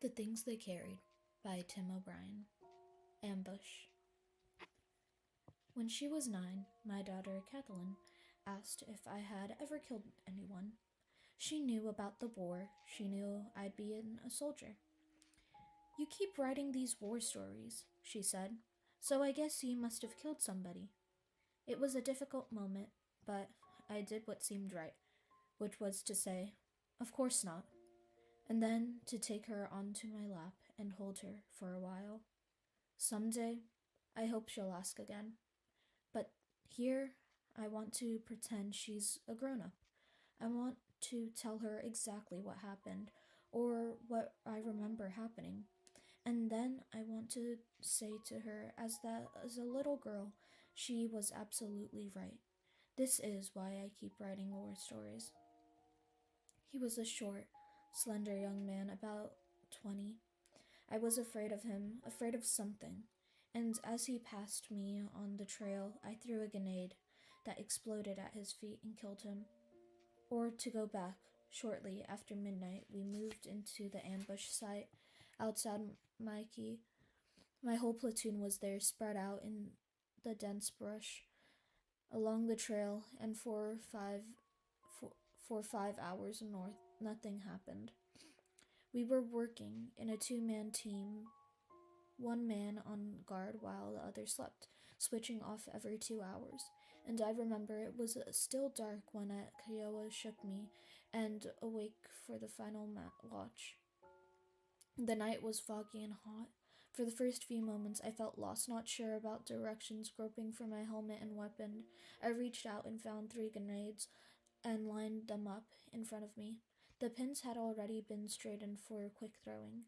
The Things They Carried by Tim O'Brien. Ambush. When she was 9, my daughter Kathleen asked if I had ever killed anyone. She knew about the war. She knew I'd been a soldier. "You keep writing these war stories," she said, "so I guess you must have killed somebody." It was a difficult moment, but I did what seemed right, which was to say, "Of course not," and then to take her onto my lap and hold her for a while. Someday, I hope she'll ask again. But here, I want to pretend she's a grown up. I want to tell her exactly what happened, or what I remember happening. And then I want to say to her as a little girl, she was absolutely right. This is why I keep writing war stories. He was a short, slender young man, about 20. I was afraid of him, afraid of something, and as he passed me on the trail, I threw a grenade that exploded at his feet and killed him. Or to go back, shortly after midnight, we moved into the ambush site outside Mikey. My whole platoon was there, spread out in the dense brush along the trail, and for 5 hours north, nothing happened. We were working in a two-man team, one man on guard while the other slept, switching off every 2 hours. And I remember it was still dark when Kiowa shook me and awake for the final watch. The night was foggy and hot. For the first few moments, I felt lost, not sure about directions, groping for my helmet and weapon. I reached out and found 3 grenades and lined them up in front of me. The pins had already been straightened for quick throwing.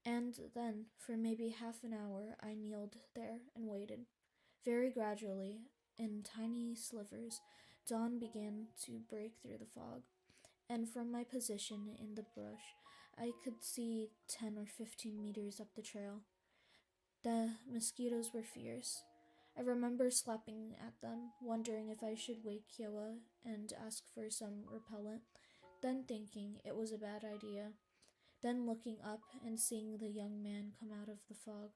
And then, for maybe half an hour, I kneeled there and waited. Very gradually, in tiny slivers, dawn began to break through the fog, and from my position in the brush, I could see 10 or 15 meters up the trail. The mosquitoes were fierce. I remember slapping at them, wondering if I should wake Kiowa and ask for some repellent, then thinking it was a bad idea, then looking up and seeing the young man come out of the fog.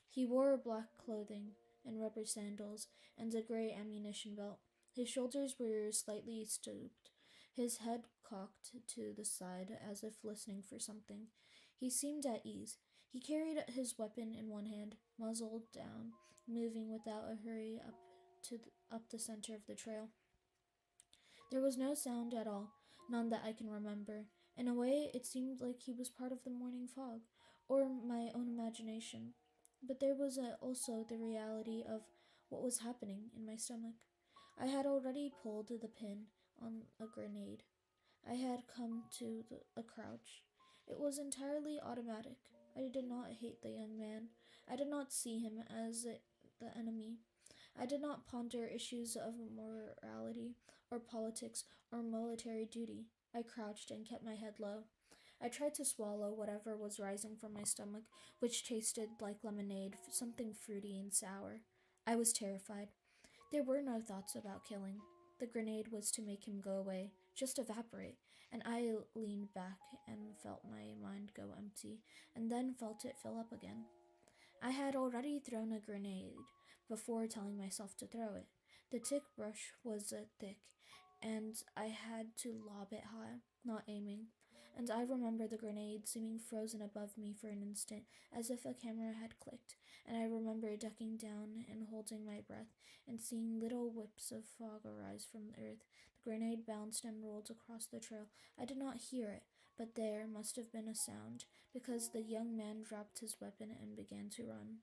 He wore black clothing and rubber sandals and a gray ammunition belt. His shoulders were slightly stooped, his head cocked to the side as if listening for something. He seemed at ease. He carried his weapon in one hand, muzzle down, moving without a hurry up the center of the trail. There was no sound at all, none that I can remember. In a way, it seemed like he was part of the morning fog, or my own imagination. But there was also the reality of what was happening in my stomach. I had already pulled the pin on a grenade. I had come to a crouch. It was entirely automatic. I did not hate the young man. I did not see him as the enemy. I did not ponder issues of morality or politics or military duty. I crouched and kept my head low. I tried to swallow whatever was rising from my stomach, which tasted like lemonade, something fruity and sour. I was terrified. There were no thoughts about killing. The grenade was to make him go away, just evaporate, and I leaned back and felt my mind go empty, and then felt it fill up again. I had already thrown a grenade before telling myself to throw it. The tick brush was thick, and I had to lob it high, not aiming. And I remember the grenade seeming frozen above me for an instant, as if a camera had clicked, and I remember ducking down and holding my breath and seeing little whips of fog arise from the earth. The grenade bounced and rolled across the trail. I did not hear it, but there must have been a sound, because the young man dropped his weapon and began to run.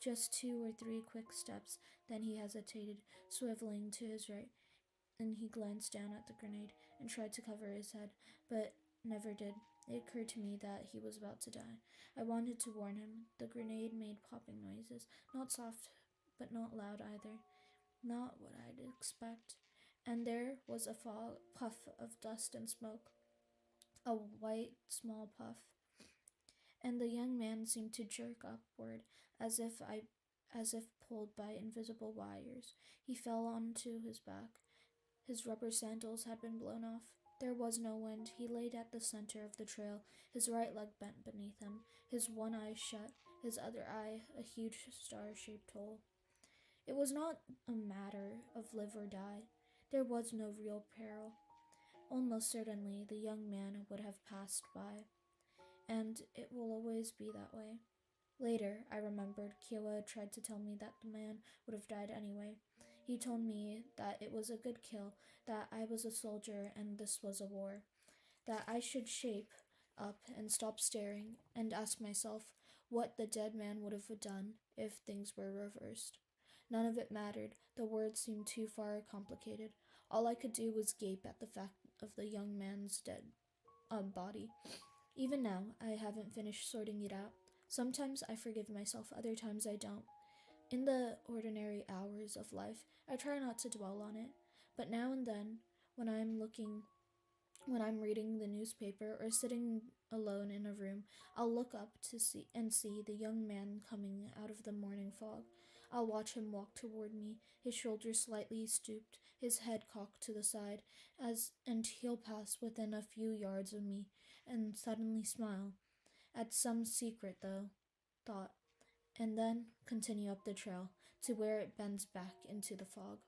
Just 2 or 3 quick steps, then he hesitated, swiveling to his right, and he glanced down at the grenade and tried to cover his head, but never did. It occurred to me that he was about to die. I wanted to warn him. The grenade made popping noises, not soft, but not loud either. Not what I'd expect. And there was a puff of dust and smoke, a white small puff, and the young man seemed to jerk upward as if pulled by invisible wires. He fell onto his back. His rubber sandals had been blown off. There was no wind. He laid at the center of the trail, his right leg bent beneath him, his one eye shut, his other eye a huge star-shaped hole. It was not a matter of live or die. There was no real peril. Almost certainly the young man would have passed by, and it will always be that way. Later, I remembered Kiowa tried to tell me that the man would have died anyway. He told me that it was a good kill, that I was a soldier and this was a war, that I should shape up and stop staring and ask myself what the dead man would have done if things were reversed. None of it mattered. The words seemed too far complicated. All I could do was gape at the fact of the young man's dead body. Even now, I haven't finished sorting it out. Sometimes I forgive myself, other times I don't. In the ordinary hours of life, I try not to dwell on it, but now and then, when when I'm reading the newspaper or sitting alone in a room, I'll look up to see the young man coming out of the morning fog. I'll watch him walk toward me, his shoulders slightly stooped, his head cocked to the side, and he'll pass within a few yards of me, and suddenly smile at some secret thought, and then continue up the trail to where it bends back into the fog.